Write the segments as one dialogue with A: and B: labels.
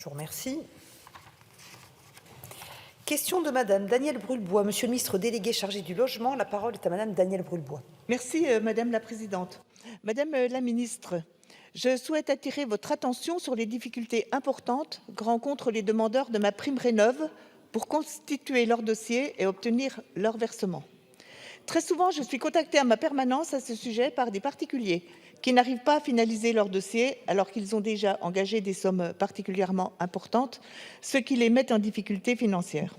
A: Je vous remercie. Question de Madame Danielle Brulbois. Monsieur le ministre délégué chargé du logement, la parole est à Madame Danielle Brulbois.
B: Merci, Madame la Présidente. Madame la Ministre, je souhaite attirer votre attention sur les difficultés importantes que rencontrent les demandeurs de ma prime Rénov' pour constituer leur dossier et obtenir leur versement. Très souvent, je suis contactée à ma permanence à ce sujet par des particuliers qui n'arrivent pas à finaliser leur dossier alors qu'ils ont déjà engagé des sommes particulièrement importantes, ce qui les met en difficulté financière.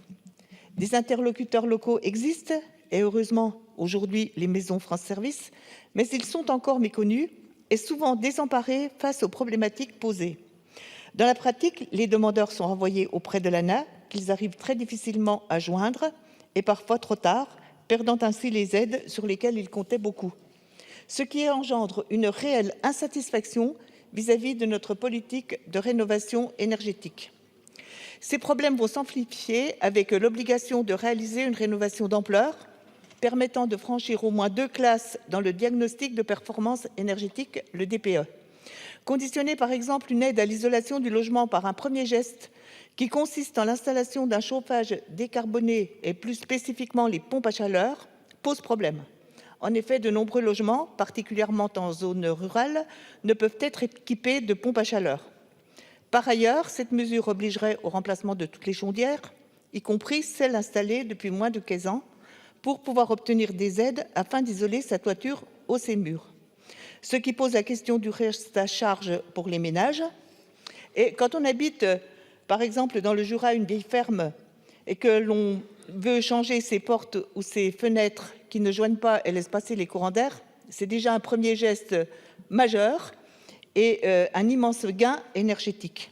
B: Des interlocuteurs locaux existent et heureusement aujourd'hui les maisons France Service, mais ils sont encore méconnus et souvent désemparés face aux problématiques posées. Dans la pratique, les demandeurs sont renvoyés auprès de l'ANA, qu'ils arrivent très difficilement à joindre et parfois trop tard, perdant ainsi les aides sur lesquelles ils comptaient beaucoup. Ce qui engendre une réelle insatisfaction vis-à-vis de notre politique de rénovation énergétique. Ces problèmes vont s'amplifier avec l'obligation de réaliser une rénovation d'ampleur permettant de franchir au moins 2 classes dans le diagnostic de performance énergétique, le DPE. Conditionner par exemple une aide à l'isolation du logement par un premier geste qui consiste en l'installation d'un chauffage décarboné et plus spécifiquement les pompes à chaleur pose problème. En effet, de nombreux logements, particulièrement en zone rurale, ne peuvent être équipés de pompes à chaleur. Par ailleurs, cette mesure obligerait au remplacement de toutes les chaudières, y compris celles installées depuis moins de 15 ans, pour pouvoir obtenir des aides afin d'isoler sa toiture ou ses murs. Ce qui pose la question du reste à charge pour les ménages. Et quand on habite, par exemple, dans le Jura, une vieille ferme, et que l'on veut changer ses portes ou ses fenêtres qui ne joignent pas et laissent passer les courants d'air, c'est déjà un premier geste majeur et un immense gain énergétique.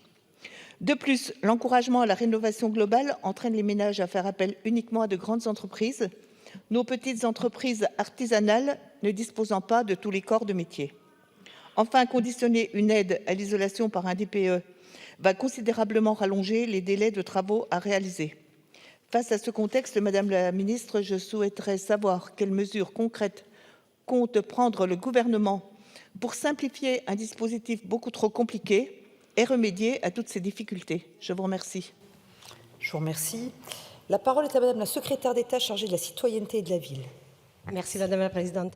B: De plus, l'encouragement à la rénovation globale entraîne les ménages à faire appel uniquement à de grandes entreprises, nos petites entreprises artisanales ne disposant pas de tous les corps de métier. Enfin, conditionner une aide à l'isolation par un DPE va considérablement rallonger les délais de travaux à réaliser. Face à ce contexte, Madame la Ministre, je souhaiterais savoir quelles mesures concrètes compte prendre le gouvernement pour simplifier un dispositif beaucoup trop compliqué et remédier à toutes ces difficultés. Je vous remercie.
A: Je vous remercie. La parole est à Madame la secrétaire d'État chargée de la citoyenneté et de la ville.
C: Merci Madame la Présidente.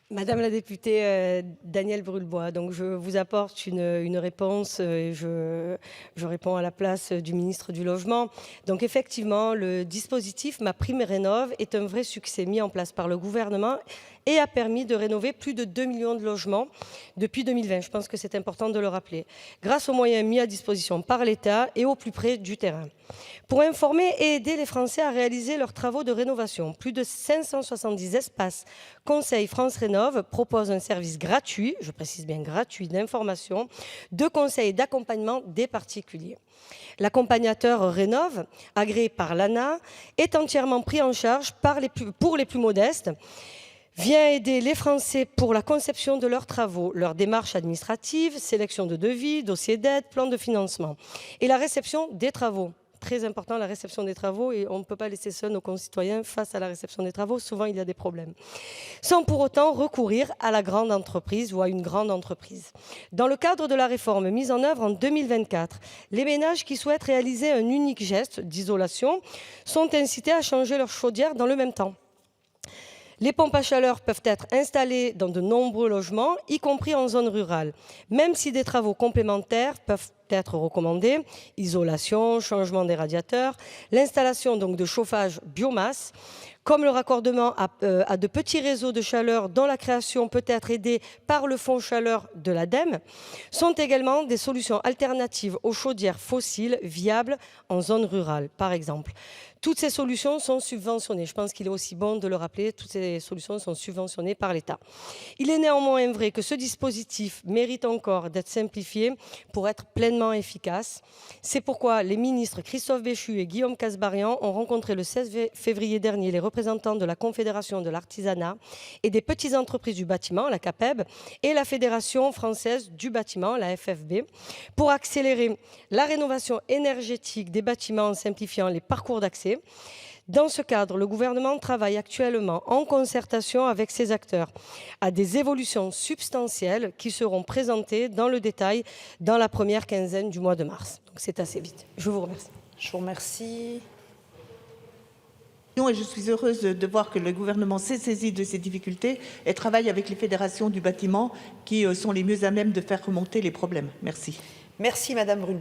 C: Madame la députée Danielle Brulbois, donc je vous apporte une réponse et je réponds à la place du ministre du Logement. Donc effectivement, le dispositif MaPrimeRénov' est un vrai succès mis en place par le gouvernement et a permis de rénover plus de 2 millions de logements depuis 2020. Je pense que c'est important de le rappeler, grâce aux moyens mis à disposition par l'État et au plus près du terrain. Pour informer et aider les Français à réaliser leurs travaux de rénovation, plus de 570 espaces Conseil France Rénov' propose un service gratuit, je précise bien gratuit, d'information, de conseil et d'accompagnement des particuliers. L'accompagnateur Rénov', agréé par l'ANA, est entièrement pris en charge pour les plus modestes, vient aider les Français pour la conception de leurs travaux, leurs démarches administratives, sélection de devis, dossier d'aide, plan de financement et la réception des travaux. Très important, la réception des travaux, et on ne peut pas laisser seuls nos concitoyens face à la réception des travaux. Souvent, il y a des problèmes. Sans pour autant recourir à la grande entreprise ou à une grande entreprise. Dans le cadre de la réforme mise en œuvre en 2024, les ménages qui souhaitent réaliser un unique geste d'isolation sont incités à changer leur chaudière dans le même temps. Les pompes à chaleur peuvent être installées dans de nombreux logements, y compris en zone rurale, même si des travaux complémentaires peuvent être recommandés, isolation, changement des radiateurs, l'installation donc de chauffage biomasse, comme le raccordement à de petits réseaux de chaleur dont la création peut être aidée par le fonds chaleur de l'ADEME, sont également des solutions alternatives aux chaudières fossiles viables en zone rurale, par exemple. Toutes ces solutions sont subventionnées. Je pense qu'il est aussi bon de le rappeler, toutes ces solutions sont subventionnées par l'État. Il est néanmoins vrai que ce dispositif mérite encore d'être simplifié pour être pleinement efficace. C'est pourquoi les ministres Christophe Béchu et Guillaume Kasbarian ont rencontré le 16 février dernier les représentants de la Confédération de l'artisanat et des petites entreprises du bâtiment, la CAPEB, et la Fédération française du bâtiment, la FFB, pour accélérer la rénovation énergétique des bâtiments en simplifiant les parcours d'accès. Dans ce cadre, le gouvernement travaille actuellement en concertation avec ces acteurs à des évolutions substantielles qui seront présentées dans le détail dans la première quinzaine du mois de mars. Donc c'est assez vite. Je vous remercie.
A: Je vous remercie.
B: Et je suis heureuse de voir que le gouvernement s'est saisi de ces difficultés et travaille avec les fédérations du bâtiment qui sont les mieux à même de faire remonter les problèmes. Merci.
A: Merci Madame Brulbois.